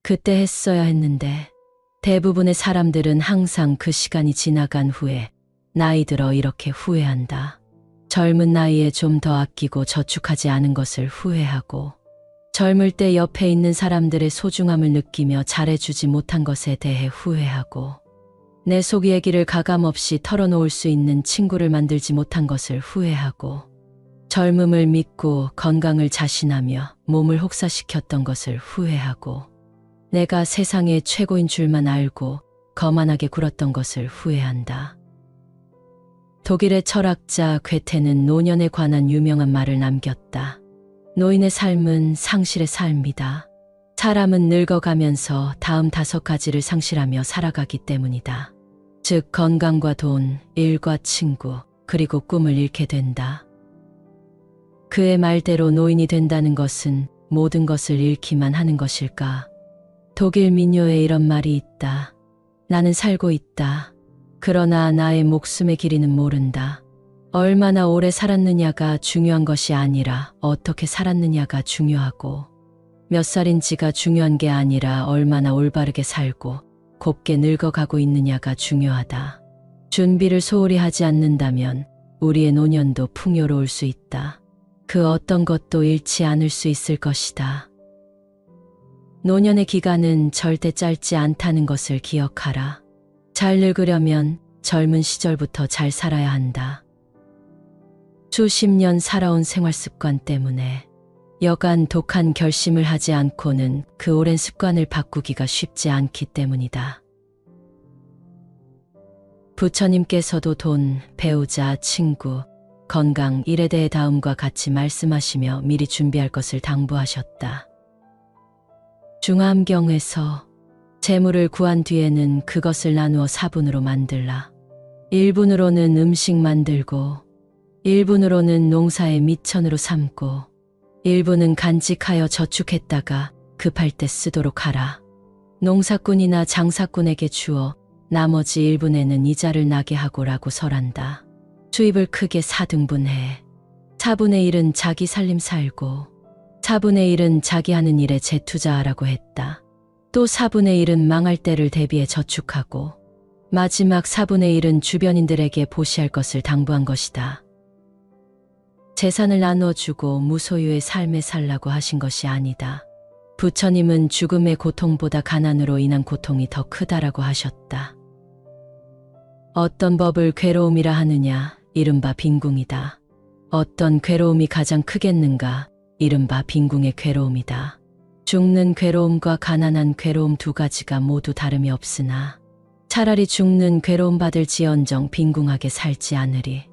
그때 했어야 했는데 대부분의 사람들은 항상 그 시간이 지나간 후에 나이 들어 이렇게 후회한다. 젊은 나이에 좀 더 아끼고 저축하지 않은 것을 후회하고 젊을 때 옆에 있는 사람들의 소중함을 느끼며 잘해주지 못한 것에 대해 후회하고 내 속 얘기를 가감없이 털어놓을 수 있는 친구를 만들지 못한 것을 후회하고 젊음을 믿고 건강을 자신하며 몸을 혹사시켰던 것을 후회하고 내가 세상의 최고인 줄만 알고 거만하게 굴었던 것을 후회한다. 독일의 철학자 괴테는 노년에 관한 유명한 말을 남겼다. 노인의 삶은 상실의 삶이다. 사람은 늙어가면서 다음 5가지를 상실하며 살아가기 때문이다. 즉 건강과 돈, 일과 친구, 그리고 꿈을 잃게 된다. 그의 말대로 노인이 된다는 것은 모든 것을 잃기만 하는 것일까? 독일 민요에 이런 말이 있다. 나는 살고 있다. 그러나 나의 목숨의 길이는 모른다. 얼마나 오래 살았느냐가 중요한 것이 아니라 어떻게 살았느냐가 중요하고 몇 살인지가 중요한 게 아니라 얼마나 올바르게 살고 곱게 늙어가고 있느냐가 중요하다. 준비를 소홀히 하지 않는다면 우리의 노년도 풍요로울 수 있다. 그 어떤 것도 잃지 않을 수 있을 것이다. 노년의 기간은 절대 짧지 않다는 것을 기억하라. 잘 늙으려면 젊은 시절부터 잘 살아야 한다. 수십 년 살아온 생활 습관 때문에 여간 독한 결심을 하지 않고는 그 오랜 습관을 바꾸기가 쉽지 않기 때문이다. 부처님께서도 돈, 배우자, 친구, 건강, 일에 대해 다음과 같이 말씀하시며 미리 준비할 것을 당부하셨다. 중암경에서 재물을 구한 뒤에는 그것을 나누어 4분으로 만들라. 1분으로는 음식 만들고 1분으로는 농사의 미천으로 삼고 1분은 간직하여 저축했다가 급할 때 쓰도록 하라. 농사꾼이나 장사꾼에게 주어 나머지 1분에는 이자를 나게 하고라고 설한다. 수입을 크게 4등분해. 4분의 1은 자기 살림 살고 4분의 1은 자기 하는 일에 재투자하라고 했다. 또 4분의 1은 망할 때를 대비해 저축하고 마지막 4분의 1은 주변인들에게 보시할 것을 당부한 것이다. 재산을 나눠주고 무소유의 삶에 살라고 하신 것이 아니다. 부처님은 죽음의 고통보다 가난으로 인한 고통이 더 크다라고 하셨다. 어떤 법을 괴로움이라 하느냐, 이른바 빈궁이다. 어떤 괴로움이 가장 크겠는가, 이른바 빈궁의 괴로움이다. 죽는 괴로움과 가난한 괴로움 2가지가 모두 다름이 없으나 차라리 죽는 괴로움 받을지언정 빈궁하게 살지 않으리.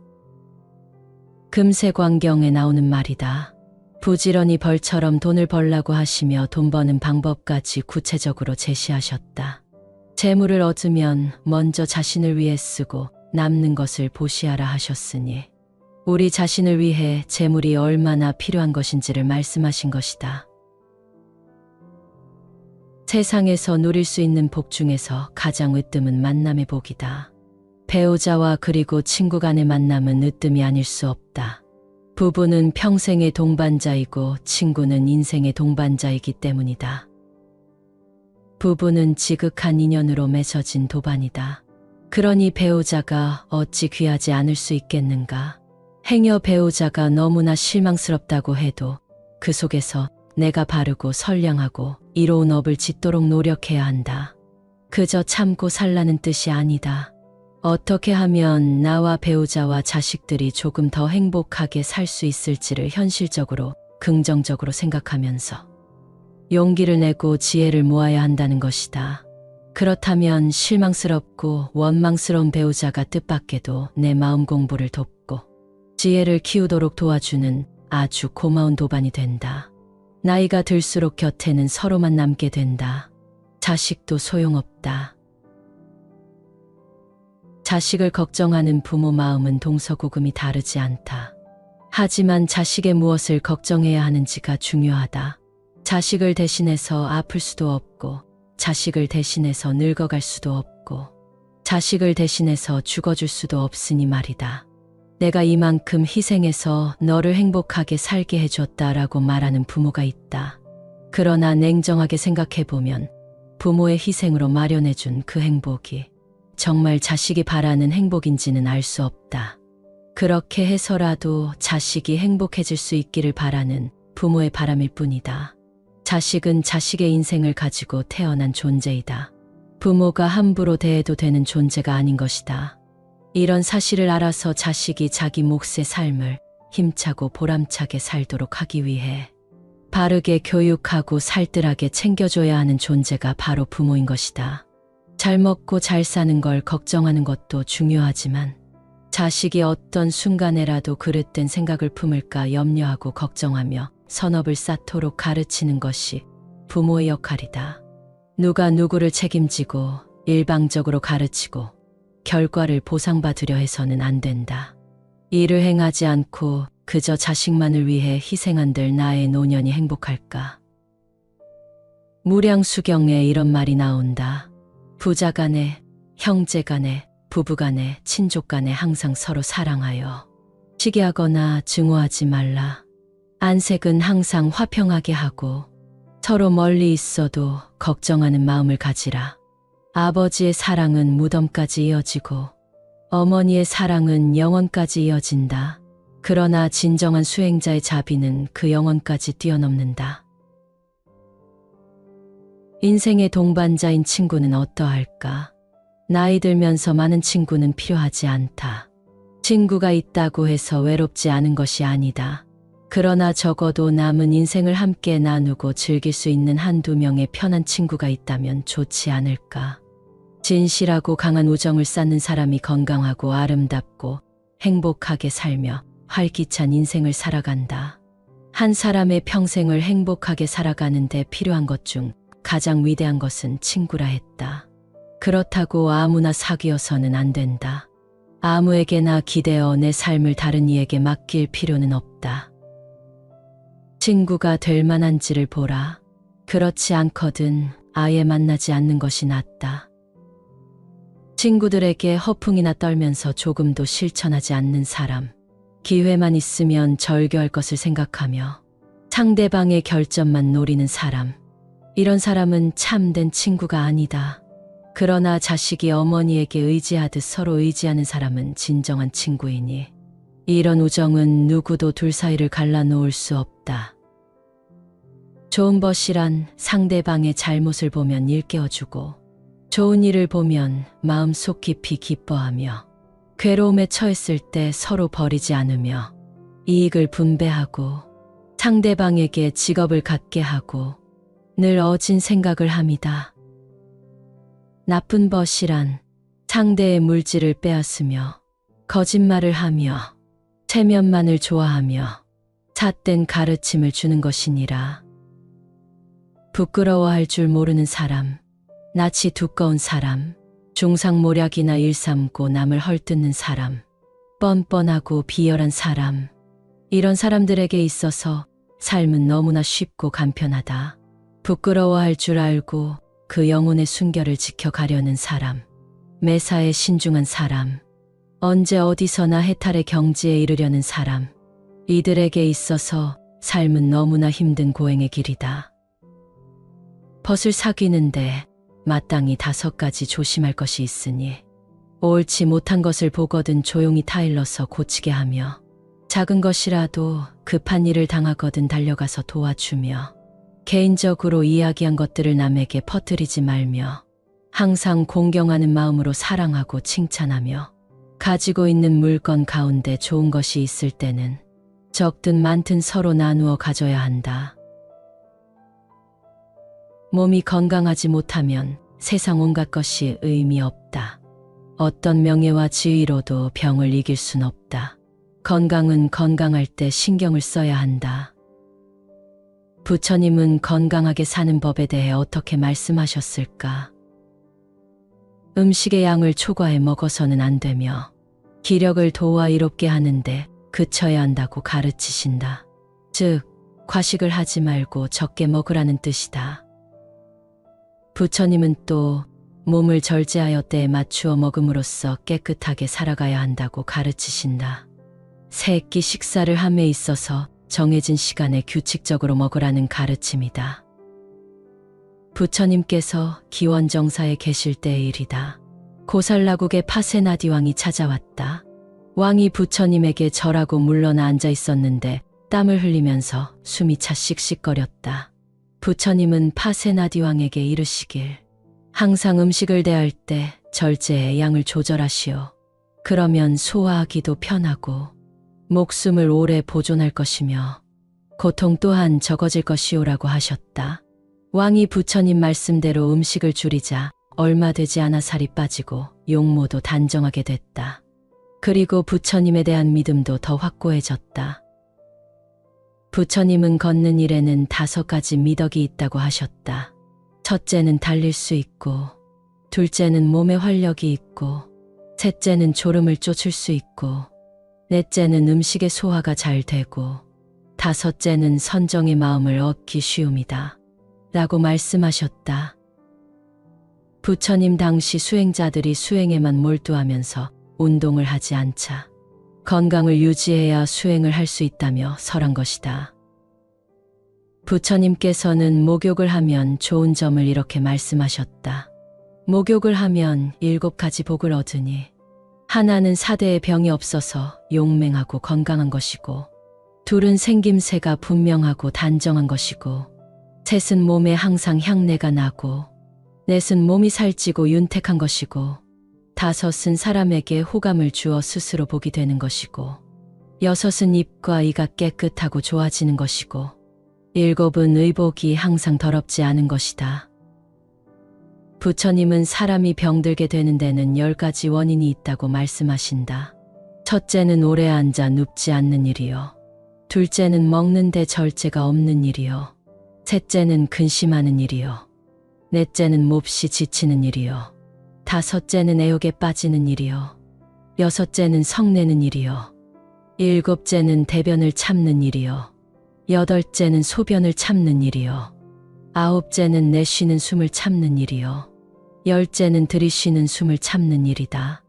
금세광경에 나오는 말이다. 부지런히 벌처럼 돈을 벌라고 하시며 돈 버는 방법까지 구체적으로 제시하셨다. 재물을 얻으면 먼저 자신을 위해 쓰고 남는 것을 보시하라 하셨으니 우리 자신을 위해 재물이 얼마나 필요한 것인지를 말씀하신 것이다. 세상에서 누릴 수 있는 복 중에서 가장 으뜸은 만남의 복이다. 배우자와 그리고 친구 간의 만남은 으뜸이 아닐 수 없다. 부부는 평생의 동반자이고 친구는 인생의 동반자이기 때문이다. 부부는 지극한 인연으로 맺어진 도반이다. 그러니 배우자가 어찌 귀하지 않을 수 있겠는가. 행여 배우자가 너무나 실망스럽다고 해도 그 속에서 내가 바르고 선량하고 이로운 업을 짓도록 노력해야 한다. 그저 참고 살라는 뜻이 아니다. 어떻게 하면 나와 배우자와 자식들이 조금 더 행복하게 살 수 있을지를 현실적으로 긍정적으로 생각하면서 용기를 내고 지혜를 모아야 한다는 것이다. 그렇다면 실망스럽고 원망스러운 배우자가 뜻밖에도 내 마음 공부를 돕고 지혜를 키우도록 도와주는 아주 고마운 도반이 된다. 나이가 들수록 곁에는 서로만 남게 된다. 자식도 소용없다. 자식을 걱정하는 부모 마음은 동서고금이 다르지 않다. 하지만 자식의 무엇을 걱정해야 하는지가 중요하다. 자식을 대신해서 아플 수도 없고 자식을 대신해서 늙어갈 수도 없고 자식을 대신해서 죽어줄 수도 없으니 말이다. 내가 이만큼 희생해서 너를 행복하게 살게 해줬다라고 말하는 부모가 있다. 그러나 냉정하게 생각해보면 부모의 희생으로 마련해준 그 행복이 정말 자식이 바라는 행복인지는 알 수 없다. 그렇게 해서라도 자식이 행복해질 수 있기를 바라는 부모의 바람일 뿐이다. 자식은 자식의 인생을 가지고 태어난 존재이다. 부모가 함부로 대해도 되는 존재가 아닌 것이다. 이런 사실을 알아서 자식이 자기 몫의 삶을 힘차고 보람차게 살도록 하기 위해 바르게 교육하고 살뜰하게 챙겨줘야 하는 존재가 바로 부모인 것이다. 잘 먹고 잘 사는 걸 걱정하는 것도 중요하지만 자식이 어떤 순간에라도 그릇된 생각을 품을까 염려하고 걱정하며 선업을 쌓도록 가르치는 것이 부모의 역할이다. 누가 누구를 책임지고 일방적으로 가르치고 결과를 보상받으려 해서는 안 된다. 일을 행하지 않고 그저 자식만을 위해 희생한들 나의 노년이 행복할까? 무량수경에 이런 말이 나온다. 부자 간에, 형제 간에, 부부 간에, 친족 간에 항상 서로 사랑하여 시기하거나 증오하지 말라. 안색은 항상 화평하게 하고 서로 멀리 있어도 걱정하는 마음을 가지라. 아버지의 사랑은 무덤까지 이어지고 어머니의 사랑은 영원까지 이어진다. 그러나 진정한 수행자의 자비는 그 영원까지 뛰어넘는다. 인생의 동반자인 친구는 어떠할까? 나이 들면서 많은 친구는 필요하지 않다. 친구가 있다고 해서 외롭지 않은 것이 아니다. 그러나 적어도 남은 인생을 함께 나누고 즐길 수 있는 한두 명의 편한 친구가 있다면 좋지 않을까? 진실하고 강한 우정을 쌓는 사람이 건강하고 아름답고 행복하게 살며 활기찬 인생을 살아간다. 한 사람의 평생을 행복하게 살아가는 데 필요한 것 중 가장 위대한 것은 친구라 했다. 그렇다고 아무나 사귀어서는 안 된다. 아무에게나 기대어 내 삶을 다른 이에게 맡길 필요는 없다. 친구가 될 만한지를 보라. 그렇지 않거든 아예 만나지 않는 것이 낫다. 친구들에게 허풍이나 떨면서 조금도 실천하지 않는 사람. 기회만 있으면 절교할 것을 생각하며 상대방의 결점만 노리는 사람. 이런 사람은 참된 친구가 아니다. 그러나 자식이 어머니에게 의지하듯 서로 의지하는 사람은 진정한 친구이니 이런 우정은 누구도 둘 사이를 갈라놓을 수 없다. 좋은 벗이란 상대방의 잘못을 보면 일깨워주고 좋은 일을 보면 마음속 깊이 기뻐하며 괴로움에 처했을 때 서로 버리지 않으며 이익을 분배하고 상대방에게 직업을 갖게 하고 늘 어진 생각을 함이다. 나쁜 벗이란 상대의 물질을 빼앗으며 거짓말을 하며 체면만을 좋아하며 잣된 가르침을 주는 것이니라. 부끄러워할 줄 모르는 사람, 낯이 두꺼운 사람, 중상모략이나 일삼고 남을 헐뜯는 사람, 뻔뻔하고 비열한 사람, 이런 사람들에게 있어서 삶은 너무나 쉽고 간편하다. 부끄러워할 줄 알고 그 영혼의 순결을 지켜가려는 사람, 매사에 신중한 사람, 언제 어디서나 해탈의 경지에 이르려는 사람, 이들에게 있어서 삶은 너무나 힘든 고행의 길이다. 벗을 사귀는데 마땅히 5가지 조심할 것이 있으니 옳지 못한 것을 보거든 조용히 타일러서 고치게 하며 작은 것이라도 급한 일을 당하거든 달려가서 도와주며 개인적으로 이야기한 것들을 남에게 퍼뜨리지 말며 항상 공경하는 마음으로 사랑하고 칭찬하며 가지고 있는 물건 가운데 좋은 것이 있을 때는 적든 많든 서로 나누어 가져야 한다. 몸이 건강하지 못하면 세상 온갖 것이 의미 없다. 어떤 명예와 지위로도 병을 이길 순 없다. 건강은 건강할 때 신경을 써야 한다. 부처님은 건강하게 사는 법에 대해 어떻게 말씀하셨을까? 음식의 양을 초과해 먹어서는 안 되며 기력을 도와 이롭게 하는데 그쳐야 한다고 가르치신다. 즉, 과식을 하지 말고 적게 먹으라는 뜻이다. 부처님은 또 몸을 절제하여 때에 맞추어 먹음으로써 깨끗하게 살아가야 한다고 가르치신다. 세 끼 식사를 함에 있어서 정해진 시간에 규칙적으로 먹으라는 가르침이다. 부처님께서 기원정사에 계실 때의 일이다. 고살라국의 파세나디 왕이 찾아왔다. 왕이 부처님에게 절하고 물러나 앉아 있었는데 땀을 흘리면서 숨이 차 씩씩거렸다. 부처님은 파세나디 왕에게 이르시길, 항상 음식을 대할 때 절제의 양을 조절하시오. 그러면 소화하기도 편하고 목숨을 오래 보존할 것이며 고통 또한 적어질 것이오라고 하셨다. 왕이 부처님 말씀대로 음식을 줄이자 얼마 되지 않아 살이 빠지고 용모도 단정하게 됐다. 그리고 부처님에 대한 믿음도 더 확고해졌다. 부처님은 걷는 일에는 5가지 미덕이 있다고 하셨다. 첫째는 달릴 수 있고, 둘째는 몸에 활력이 있고, 셋째는 졸음을 쫓을 수 있고, 넷째는 음식의 소화가 잘 되고, 다섯째는 선정의 마음을 얻기 쉬움이다. 라고 말씀하셨다. 부처님 당시 수행자들이 수행에만 몰두하면서 운동을 하지 않자 건강을 유지해야 수행을 할 수 있다며 설한 것이다. 부처님께서는 목욕을 하면 좋은 점을 이렇게 말씀하셨다. 목욕을 하면 7가지 복을 얻으니, 하나는 사대의 병이 없어서 용맹하고 건강한 것이고, 둘은 생김새가 분명하고 단정한 것이고, 셋은 몸에 항상 향내가 나고, 넷은 몸이 살찌고 윤택한 것이고, 다섯은 사람에게 호감을 주어 스스로 복이 되는 것이고, 여섯은 입과 이가 깨끗하고 좋아지는 것이고, 일곱은 의복이 항상 더럽지 않은 것이다. 부처님은 사람이 병들게 되는 데는 10가지 원인이 있다고 말씀하신다. 첫째는 오래 앉아 눕지 않는 일이요. 둘째는 먹는데 절제가 없는 일이요. 셋째는 근심하는 일이요. 넷째는 몹시 지치는 일이요. 다섯째는 애욕에 빠지는 일이요. 여섯째는 성내는 일이요. 일곱째는 대변을 참는 일이요. 여덟째는 소변을 참는 일이요. 아홉째는 내쉬는 숨을 참는 일이요. 열째는 들이쉬는 숨을 참는 일이다.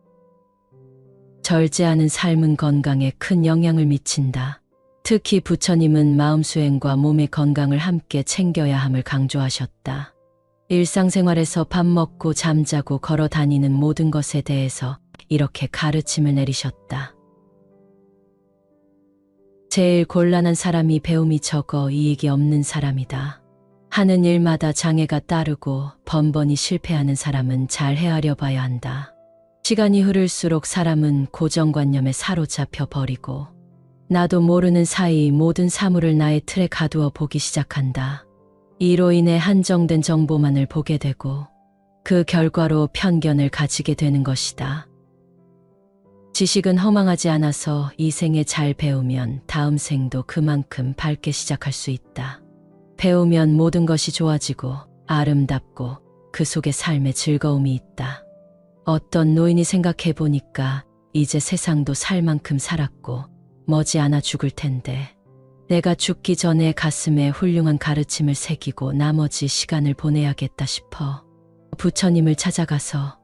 절제하는 삶은 건강에 큰 영향을 미친다. 특히 부처님은 마음 수행과 몸의 건강을 함께 챙겨야 함을 강조하셨다. 일상생활에서 밥 먹고 잠자고 걸어 다니는 모든 것에 대해서 이렇게 가르침을 내리셨다. 제일 곤란한 사람이 배움이 적어 이익이 없는 사람이다. 하는 일마다 장애가 따르고 번번이 실패하는 사람은 잘 헤아려 봐야 한다. 시간이 흐를수록 사람은 고정관념에 사로잡혀 버리고 나도 모르는 사이 모든 사물을 나의 틀에 가두어 보기 시작한다. 이로 인해 한정된 정보만을 보게 되고 그 결과로 편견을 가지게 되는 것이다. 지식은 허망하지 않아서 이 생에 잘 배우면 다음 생도 그만큼 밝게 시작할 수 있다. 배우면 모든 것이 좋아지고 아름답고 그 속에 삶의 즐거움이 있다. 어떤 노인이 생각해 보니까 이제 세상도 살 만큼 살았고 머지않아 죽을 텐데 내가 죽기 전에 가슴에 훌륭한 가르침을 새기고 나머지 시간을 보내야겠다 싶어 부처님을 찾아가서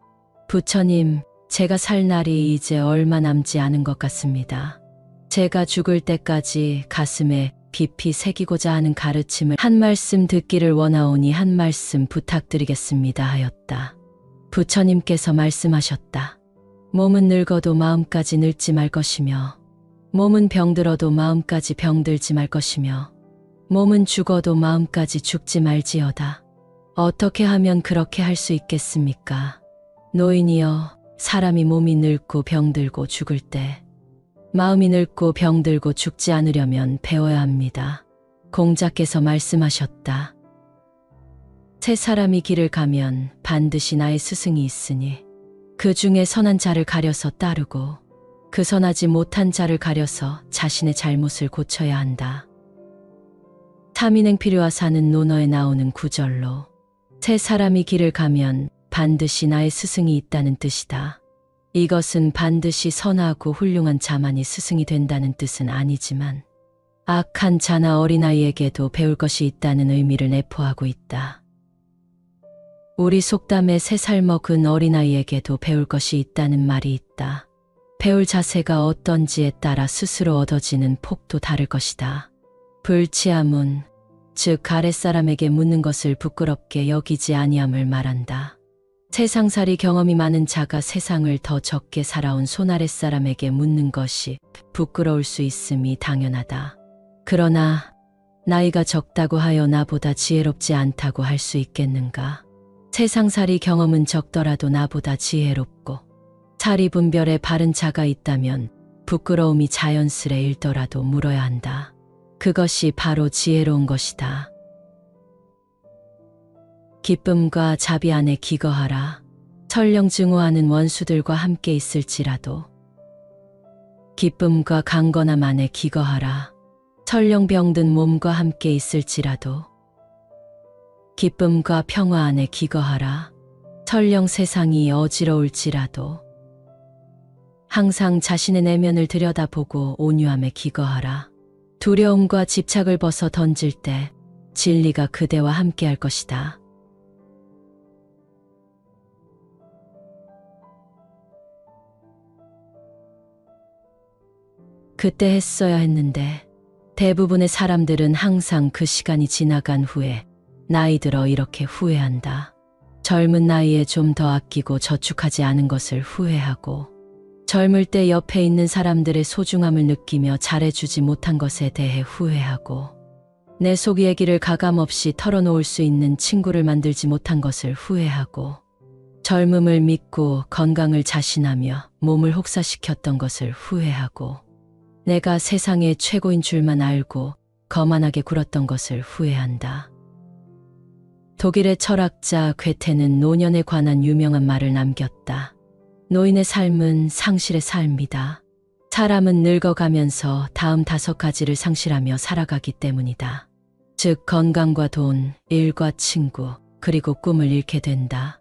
부처님, 제가 살 날이 이제 얼마 남지 않은 것 같습니다. 제가 죽을 때까지 가슴에 깊이 새기고자 하는 가르침을 한 말씀 듣기를 원하오니 한 말씀 부탁드리겠습니다 하였다. 부처님께서 말씀하셨다. 몸은 늙어도 마음까지 늙지 말 것이며 몸은 병들어도 마음까지 병들지 말 것이며 몸은 죽어도 마음까지 죽지 말지어다. 어떻게 하면 그렇게 할 수 있겠습니까? 노인이여, 사람이 몸이 늙고 병들고 죽을 때 마음이 늙고 병들고 죽지 않으려면 배워야 합니다. 공자께서 말씀하셨다. 세 사람이 길을 가면 반드시 나의 스승이 있으니 그 중에 선한 자를 가려서 따르고 그 선하지 못한 자를 가려서 자신의 잘못을 고쳐야 한다. 삼인행필요와 사는 논어에 나오는 구절로 세 사람이 길을 가면 반드시 나의 스승이 있다는 뜻이다. 이것은 반드시 선하고 훌륭한 자만이 스승이 된다는 뜻은 아니지만 악한 자나 어린아이에게도 배울 것이 있다는 의미를 내포하고 있다. 우리 속담에 3살 먹은 어린아이에게도 배울 것이 있다는 말이 있다. 배울 자세가 어떤지에 따라 스스로 얻어지는 폭도 다를 것이다. 불치아문, 즉 아랫사람에게 묻는 것을 부끄럽게 여기지 아니함을 말한다. 세상살이 경험이 많은 자가 세상을 더 적게 살아온 손아랫사람에게 묻는 것이 부끄러울 수 있음이 당연하다. 그러나 나이가 적다고 하여 나보다 지혜롭지 않다고 할 수 있겠는가? 세상살이 경험은 적더라도 나보다 지혜롭고 사리 분별에 바른 자가 있다면 부끄러움이 자연스레 일더라도 물어야 한다. 그것이 바로 지혜로운 것이다. 기쁨과 자비 안에 기거하라. 설령 증오하는 원수들과 함께 있을지라도 기쁨과 강건함 안에 기거하라. 설령 병든 몸과 함께 있을지라도 기쁨과 평화 안에 기거하라. 설령 세상이 어지러울지라도 항상 자신의 내면을 들여다보고 온유함에 기거하라. 두려움과 집착을 벗어 던질 때 진리가 그대와 함께할 것이다. 그때 했어야 했는데 대부분의 사람들은 항상 그 시간이 지나간 후에 나이 들어 이렇게 후회한다. 젊은 나이에 좀 더 아끼고 저축하지 않은 것을 후회하고 젊을 때 옆에 있는 사람들의 소중함을 느끼며 잘해주지 못한 것에 대해 후회하고 내 속 얘기를 가감없이 털어놓을 수 있는 친구를 만들지 못한 것을 후회하고 젊음을 믿고 건강을 자신하며 몸을 혹사시켰던 것을 후회하고 내가 세상의 최고인 줄만 알고 거만하게 굴었던 것을 후회한다. 독일의 철학자 괴테는 노년에 관한 유명한 말을 남겼다. 노인의 삶은 상실의 삶이다. 사람은 늙어가면서 다음 5가지를 상실하며 살아가기 때문이다. 즉 건강과 돈, 일과 친구, 그리고 꿈을 잃게 된다.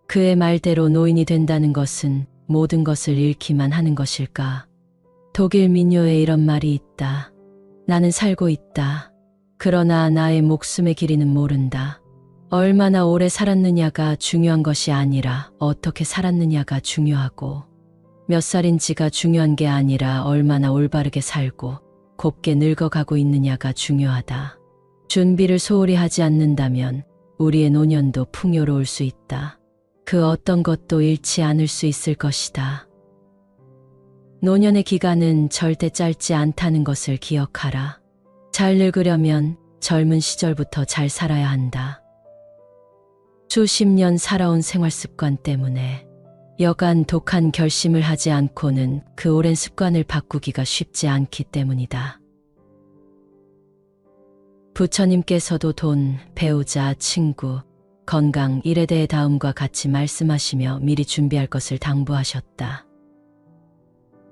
그의 말대로 노인이 된다는 것은 모든 것을 잃기만 하는 것일까? 독일 민요에 이런 말이 있다. 나는 살고 있다. 그러나 나의 목숨의 길이는 모른다. 얼마나 오래 살았느냐가 중요한 것이 아니라 어떻게 살았느냐가 중요하고 몇 살인지가 중요한 게 아니라 얼마나 올바르게 살고 곱게 늙어가고 있느냐가 중요하다. 준비를 소홀히 하지 않는다면 우리의 노년도 풍요로울 수 있다. 그 어떤 것도 잃지 않을 수 있을 것이다. 노년의 기간은 절대 짧지 않다는 것을 기억하라. 잘 늙으려면 젊은 시절부터 잘 살아야 한다. 수십 년 살아온 생활 습관 때문에 여간 독한 결심을 하지 않고는 그 오랜 습관을 바꾸기가 쉽지 않기 때문이다. 부처님께서도 돈, 배우자, 친구, 건강, 일에 대해 다음과 같이 말씀하시며 미리 준비할 것을 당부하셨다.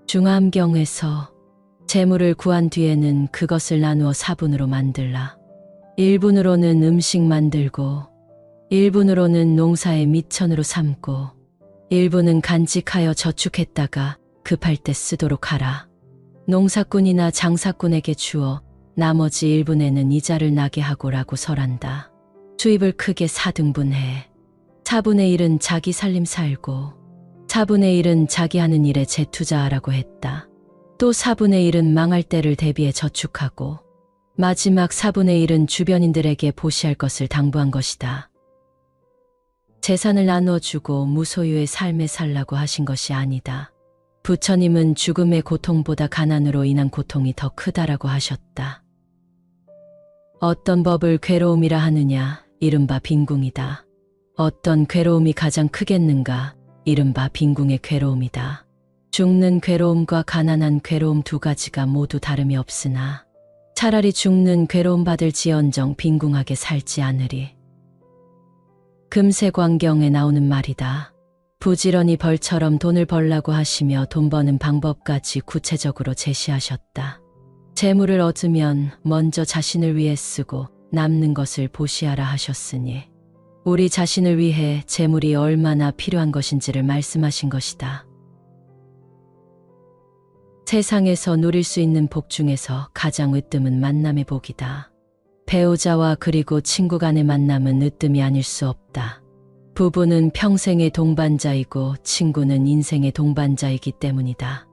중암경에서 재물을 구한 뒤에는 그것을 나누어 4분으로 만들라. 1분으로는 음식 만들고 1분으로는 농사의 미천으로 삼고 1분은 간직하여 저축했다가 급할 때 쓰도록 하라. 농사꾼이나 장사꾼에게 주어 나머지 1분에는 이자를 나게 하고라고 설한다. 수입을 크게 4등분해 4분의 1은 자기 살림 살고 4분의 1은 자기 하는 일에 재투자하라고 했다. 또 4분의 1은 망할 때를 대비해 저축하고 마지막 4분의 1은 주변인들에게 보시할 것을 당부한 것이다. 재산을 나눠주고 무소유의 삶에 살라고 하신 것이 아니다. 부처님은 죽음의 고통보다 가난으로 인한 고통이 더 크다라고 하셨다. 어떤 법을 괴로움이라 하느냐, 이른바 빈궁이다. 어떤 괴로움이 가장 크겠는가, 이른바 빈궁의 괴로움이다. 죽는 괴로움과 가난한 괴로움 2가지가 모두 다름이 없으나 차라리 죽는 괴로움 받을지언정 빈궁하게 살지 않으리. 금세광경에 나오는 말이다. 부지런히 벌처럼 돈을 벌라고 하시며 돈 버는 방법까지 구체적으로 제시하셨다. 재물을 얻으면 먼저 자신을 위해 쓰고 남는 것을 보시하라 하셨으니 우리 자신을 위해 재물이 얼마나 필요한 것인지를 말씀하신 것이다. 세상에서 누릴 수 있는 복 중에서 가장 으뜸은 만남의 복이다. 배우자와 그리고 친구 간의 만남은 으뜸이 아닐 수 없다. 부부는 평생의 동반자이고 친구는 인생의 동반자이기 때문이다.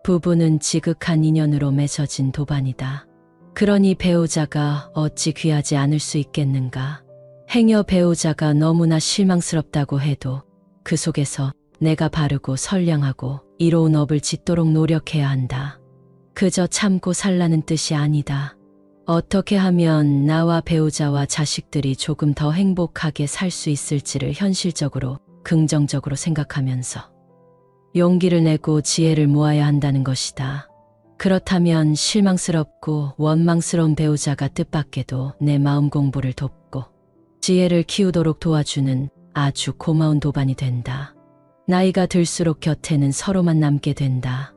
부부는 지극한 인연으로 맺어진 도반이다. 그러니 배우자가 어찌 귀하지 않을 수 있겠는가. 행여 배우자가 너무나 실망스럽다고 해도 그 속에서 내가 바르고 선량하고 이로운 업을 짓도록 노력해야 한다. 그저 참고 살라는 뜻이 아니다. 어떻게 하면 나와 배우자와 자식들이 조금 더 행복하게 살 수 있을지를 현실적으로 긍정적으로 생각하면서 용기를 내고 지혜를 모아야 한다는 것이다. 그렇다면 실망스럽고 원망스러운 배우자가 뜻밖에도 내 마음 공부를 돕고 지혜를 키우도록 도와주는 아주 고마운 도반이 된다. 나이가 들수록 곁에는 서로만 남게 된다.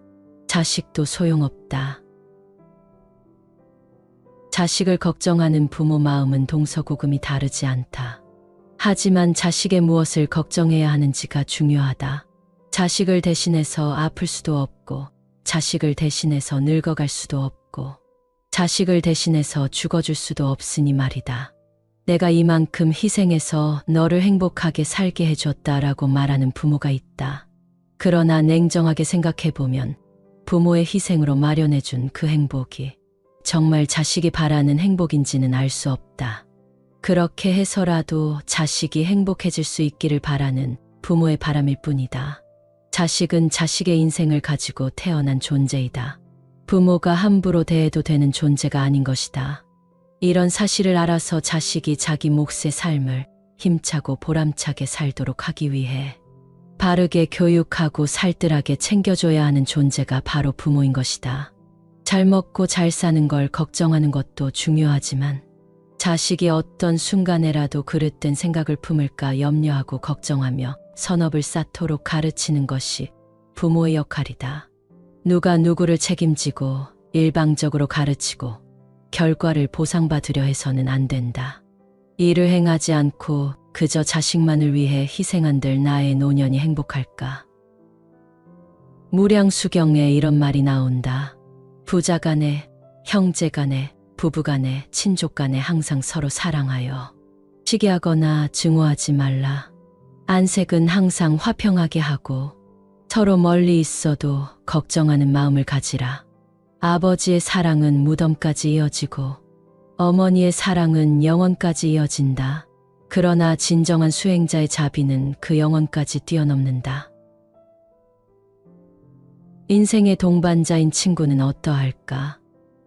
자식도 소용없다. 자식을 걱정하는 부모 마음은 동서고금이 다르지 않다. 하지만 자식의 무엇을 걱정해야 하는지가 중요하다. 자식을 대신해서 아플 수도 없고, 자식을 대신해서 늙어갈 수도 없고, 자식을 대신해서 죽어줄 수도 없으니 말이다. 내가 이만큼 희생해서 너를 행복하게 살게 해줬다라고 말하는 부모가 있다. 그러나 냉정하게 생각해보면 부모의 희생으로 마련해준 그 행복이 정말 자식이 바라는 행복인지는 알 수 없다. 그렇게 해서라도 자식이 행복해질 수 있기를 바라는 부모의 바람일 뿐이다. 자식은 자식의 인생을 가지고 태어난 존재이다. 부모가 함부로 대해도 되는 존재가 아닌 것이다. 이런 사실을 알아서 자식이 자기 몫의 삶을 힘차고 보람차게 살도록 하기 위해 바르게 교육하고 살뜰하게 챙겨줘야 하는 존재가 바로 부모인 것이다. 잘 먹고 잘 사는 걸 걱정하는 것도 중요하지만 자식이 어떤 순간에라도 그릇된 생각을 품을까 염려하고 걱정하며 선업을 쌓도록 가르치는 것이 부모의 역할이다. 누가 누구를 책임지고 일방적으로 가르치고 결과를 보상받으려 해서는 안 된다. 일을 행하지 않고 그저 자식만을 위해 희생한들 나의 노년이 행복할까? 무량수경에 이런 말이 나온다. 부자 간에, 형제 간에, 부부 간에, 친족 간에 항상 서로 사랑하여 시기하거나 증오하지 말라. 안색은 항상 화평하게 하고 서로 멀리 있어도 걱정하는 마음을 가지라. 아버지의 사랑은 무덤까지 이어지고 어머니의 사랑은 영원까지 이어진다. 그러나 진정한 수행자의 자비는 그 영원까지 뛰어넘는다. 인생의 동반자인 친구는 어떠할까?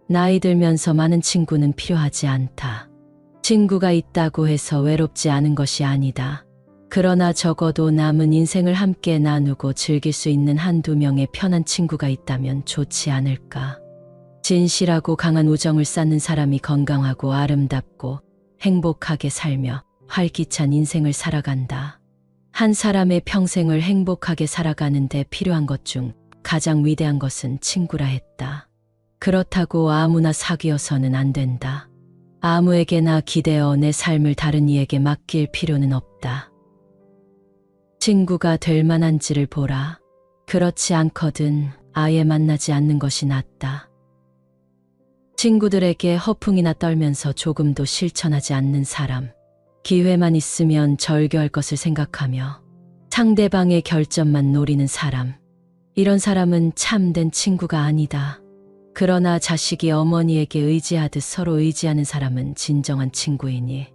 나이 들면서 많은 친구는 필요하지 않다. 친구가 있다고 해서 외롭지 않은 것이 아니다. 그러나 적어도 남은 인생을 함께 나누고 즐길 수 있는 한두 명의 편한 친구가 있다면 좋지 않을까? 진실하고 강한 우정을 쌓는 사람이 건강하고 아름답고 행복하게 살며 활기찬 인생을 살아간다. 한 사람의 평생을 행복하게 살아가는데 필요한 것 중 가장 위대한 것은 친구라 했다. 그렇다고 아무나 사귀어서는 안 된다. 아무에게나 기대어 내 삶을 다른 이에게 맡길 필요는 없다. 친구가 될 만한지를 보라. 그렇지 않거든 아예 만나지 않는 것이 낫다. 친구들에게 허풍이나 떨면서 조금도 실천하지 않는 사람. 기회만 있으면 절교할 것을 생각하며 상대방의 결점만 노리는 사람. 이런 사람은 참된 친구가 아니다. 그러나 자식이 어머니에게 의지하듯 서로 의지하는 사람은 진정한 친구이니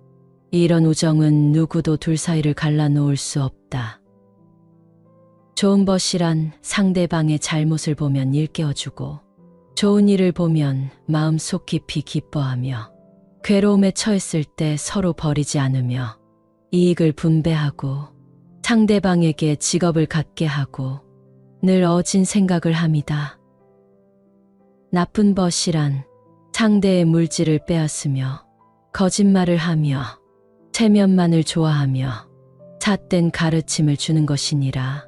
이런 우정은 누구도 둘 사이를 갈라놓을 수 없다. 좋은 벗이란 상대방의 잘못을 보면 일깨워주고 좋은 일을 보면 마음속 깊이 기뻐하며 괴로움에 처했을 때 서로 버리지 않으며 이익을 분배하고 상대방에게 직업을 갖게 하고 늘 어진 생각을 함이다. 나쁜 벗이란 상대의 물질을 빼앗으며 거짓말을 하며 체면만을 좋아하며 잣된 가르침을 주는 것이니라.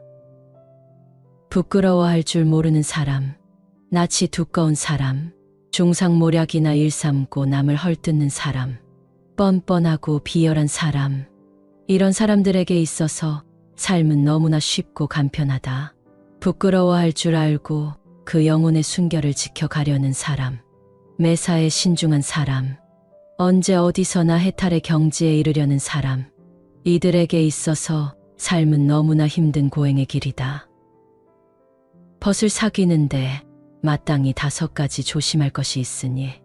부끄러워할 줄 모르는 사람, 낯이 두꺼운 사람, 중상모략이나 일삼고 남을 헐뜯는 사람, 뻔뻔하고 비열한 사람, 이런 사람들에게 있어서 삶은 너무나 쉽고 간편하다. 부끄러워할 줄 알고 그 영혼의 순결을 지켜가려는 사람, 매사에 신중한 사람, 언제 어디서나 해탈의 경지에 이르려는 사람, 이들에게 있어서 삶은 너무나 힘든 고행의 길이다. 벗을 사귀는데 마땅히 5가지 조심할 것이 있으니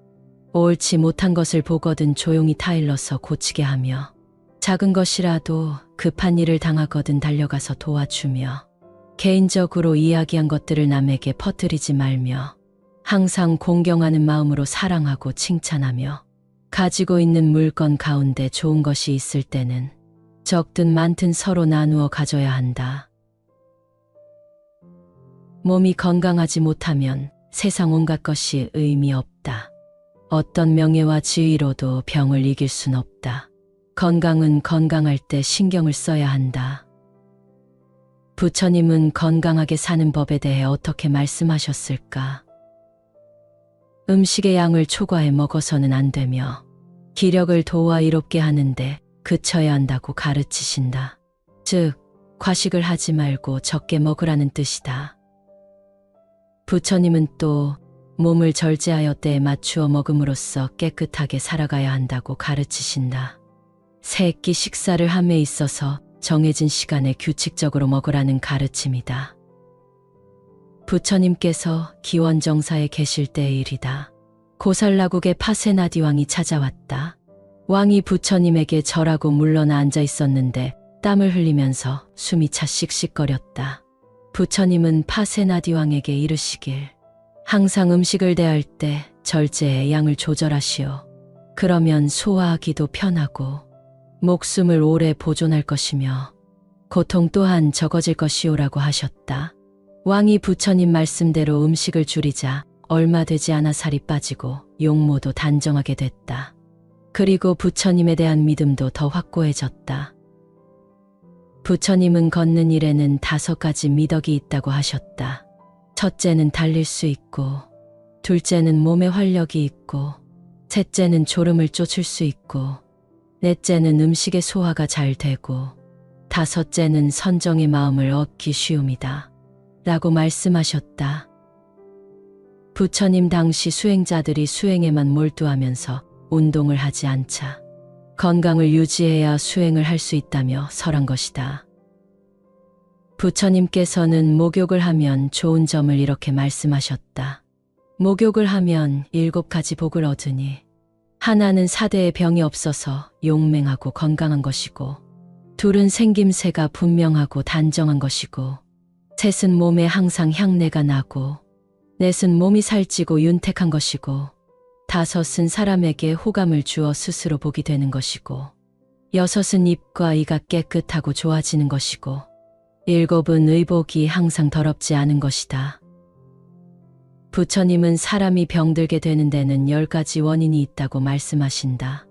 옳지 못한 것을 보거든 조용히 타일러서 고치게 하며 작은 것이라도 급한 일을 당하거든 달려가서 도와주며 개인적으로 이야기한 것들을 남에게 퍼뜨리지 말며 항상 공경하는 마음으로 사랑하고 칭찬하며 가지고 있는 물건 가운데 좋은 것이 있을 때는 적든 많든 서로 나누어 가져야 한다. 몸이 건강하지 못하면 세상 온갖 것이 의미 없다. 어떤 명예와 지위로도 병을 이길 순 없다. 건강은 건강할 때 신경을 써야 한다. 부처님은 건강하게 사는 법에 대해 어떻게 말씀하셨을까? 음식의 양을 초과해 먹어서는 안 되며 기력을 도와 이롭게 하는데 그쳐야 한다고 가르치신다. 즉, 과식을 하지 말고 적게 먹으라는 뜻이다. 부처님은 또 몸을 절제하여 때에 맞추어 먹음으로써 깨끗하게 살아가야 한다고 가르치신다. 세 끼 식사를 함에 있어서 정해진 시간에 규칙적으로 먹으라는 가르침이다. 부처님께서 기원정사에 계실 때의 일이다. 고살라국의 파세나디 왕이 찾아왔다. 왕이 부처님에게 절하고 물러나 앉아 있었는데 땀을 흘리면서 숨이 차 씩씩거렸다. 부처님은 파세나디 왕에게 이르시길, 항상 음식을 대할 때 절제의 양을 조절하시오. 그러면 소화하기도 편하고 목숨을 오래 보존할 것이며 고통 또한 적어질 것이오라고 하셨다. 왕이 부처님 말씀대로 음식을 줄이자 얼마 되지 않아 살이 빠지고 용모도 단정하게 됐다. 그리고 부처님에 대한 믿음도 더 확고해졌다. 부처님은 걷는 일에는 5가지 미덕이 있다고 하셨다. 첫째는 달릴 수 있고, 둘째는 몸에 활력이 있고, 셋째는 졸음을 쫓을 수 있고, 넷째는 음식의 소화가 잘 되고, 다섯째는 선정의 마음을 얻기 쉬움이다. 라고 말씀하셨다. 부처님 당시 수행자들이 수행에만 몰두하면서 운동을 하지 않자 건강을 유지해야 수행을 할 수 있다며 설한 것이다. 부처님께서는 목욕을 하면 좋은 점을 이렇게 말씀하셨다. 목욕을 하면 7가지 복을 얻으니 하나는 사대에 병이 없어서 용맹하고 건강한 것이고, 둘은 생김새가 분명하고 단정한 것이고, 셋은 몸에 항상 향내가 나고, 넷은 몸이 살찌고 윤택한 것이고, 다섯은 사람에게 호감을 주어 스스로 복이 되는 것이고, 여섯은 입과 이가 깨끗하고 좋아지는 것이고, 일곱은 의복이 항상 더럽지 않은 것이다. 부처님은 사람이 병들게 되는 데는 10가지 원인이 있다고 말씀하신다.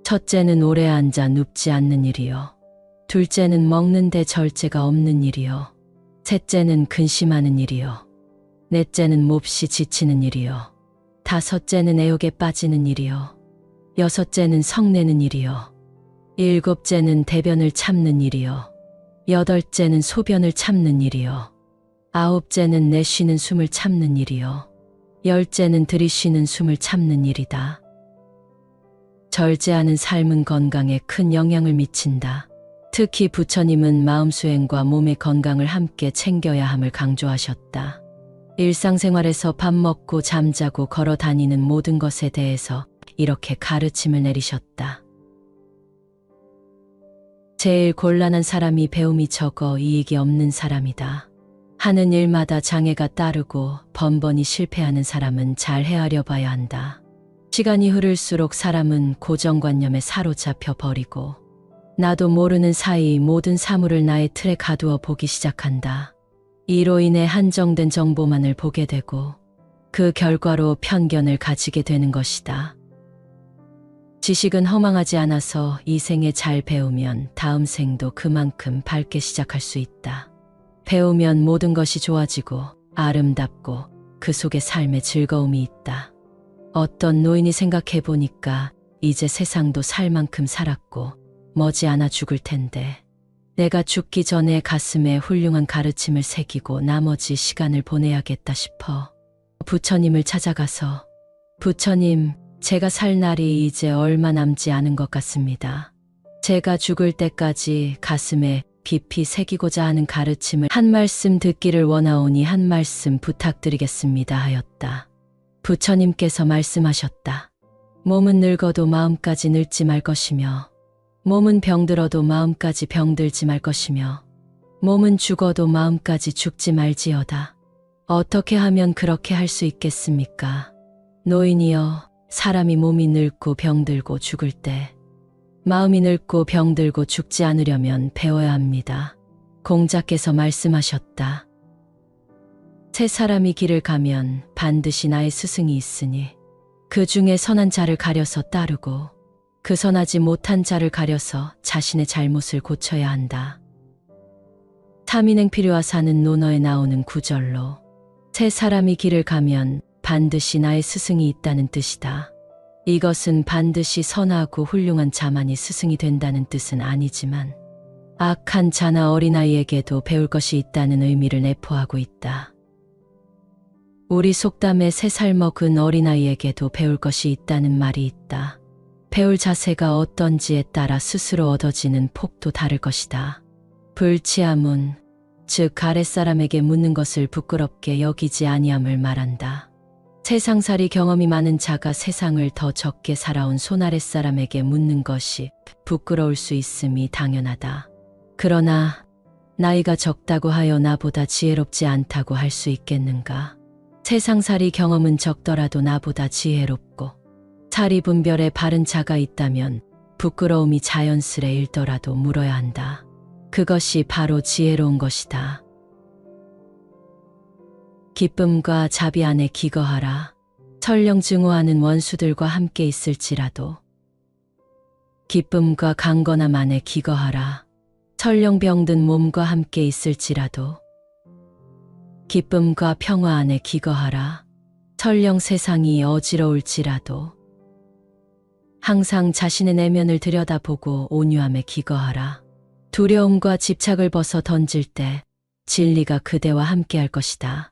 첫째는 오래 앉아 눕지 않는 일이요. 둘째는 먹는데 절제가 없는 일이요. 셋째는 근심하는 일이요. 넷째는 몹시 지치는 일이요. 다섯째는 애욕에 빠지는 일이요. 여섯째는 성내는 일이요. 일곱째는 대변을 참는 일이요. 여덟째는 소변을 참는 일이요. 아홉째는 내쉬는 숨을 참는 일이요. 열째는 들이쉬는 숨을 참는 일이다. 절제하는 삶은 건강에 큰 영향을 미친다. 특히 부처님은 마음 수행과 몸의 건강을 함께 챙겨야 함을 강조하셨다. 일상생활에서 밥 먹고 잠자고 걸어 다니는 모든 것에 대해서 이렇게 가르침을 내리셨다. 제일 곤란한 사람이 배움이 적어 이익이 없는 사람이다. 하는 일마다 장애가 따르고 번번이 실패하는 사람은 잘 헤아려 봐야 한다. 시간이 흐를수록 사람은 고정관념에 사로잡혀 버리고 나도 모르는 사이 모든 사물을 나의 틀에 가두어 보기 시작한다. 이로 인해 한정된 정보만을 보게 되고 그 결과로 편견을 가지게 되는 것이다. 지식은 허망하지 않아서 이 생에 잘 배우면 다음 생도 그만큼 밝게 시작할 수 있다. 배우면 모든 것이 좋아지고 아름답고 그 속에 삶의 즐거움이 있다. 어떤 노인이 생각해 보니까 이제 세상도 살 만큼 살았고 머지않아 죽을 텐데 내가 죽기 전에 가슴에 훌륭한 가르침을 새기고 나머지 시간을 보내야겠다 싶어 부처님을 찾아가서 부처님, 제가 살 날이 이제 얼마 남지 않은 것 같습니다. 제가 죽을 때까지 가슴에 깊이 새기고자 하는 가르침을 한 말씀 듣기를 원하오니 한 말씀 부탁드리겠습니다 하였다. 부처님께서 말씀하셨다. 몸은 늙어도 마음까지 늙지 말 것이며 몸은 병들어도 마음까지 병들지 말 것이며 몸은 죽어도 마음까지 죽지 말지어다. 어떻게 하면 그렇게 할 수 있겠습니까? 노인이여, 사람이 몸이 늙고 병들고 죽을 때 마음이 늙고 병들고 죽지 않으려면 배워야 합니다. 공자께서 말씀하셨다. 세 사람이 길을 가면 반드시 나의 스승이 있으니 그 중에 선한 자를 가려서 따르고 그 선하지 못한 자를 가려서 자신의 잘못을 고쳐야 한다. 삼인행필요와 사는 논어에 나오는 구절로 세 사람이 길을 가면 반드시 나의 스승이 있다는 뜻이다. 이것은 반드시 선하고 훌륭한 자만이 스승이 된다는 뜻은 아니지만 악한 자나 어린아이에게도 배울 것이 있다는 의미를 내포하고 있다. 우리 속담에 3살 먹은 어린아이에게도 배울 것이 있다는 말이 있다. 배울 자세가 어떤지에 따라 스스로 얻어지는 폭도 다를 것이다. 불치함은 즉 아랫사람에게 묻는 것을 부끄럽게 여기지 아니함을 말한다. 세상살이 경험이 많은 자가 세상을 더 적게 살아온 손아랫사람에게 묻는 것이 부끄러울 수 있음이 당연하다. 그러나 나이가 적다고 하여 나보다 지혜롭지 않다고 할 수 있겠는가? 세상살이 경험은 적더라도 나보다 지혜롭고 사리 분별에 바른 자가 있다면 부끄러움이 자연스레 일더라도 물어야 한다. 그것이 바로 지혜로운 것이다. 기쁨과 자비 안에 기거하라. 설령 증오하는 원수들과 함께 있을지라도 기쁨과 강건함 안에 기거하라. 설령 병든 몸과 함께 있을지라도 기쁨과 평화 안에 기거하라. 설령 세상이 어지러울지라도 항상 자신의 내면을 들여다보고 온유함에 기거하라. 두려움과 집착을 벗어 던질 때 진리가 그대와 함께할 것이다.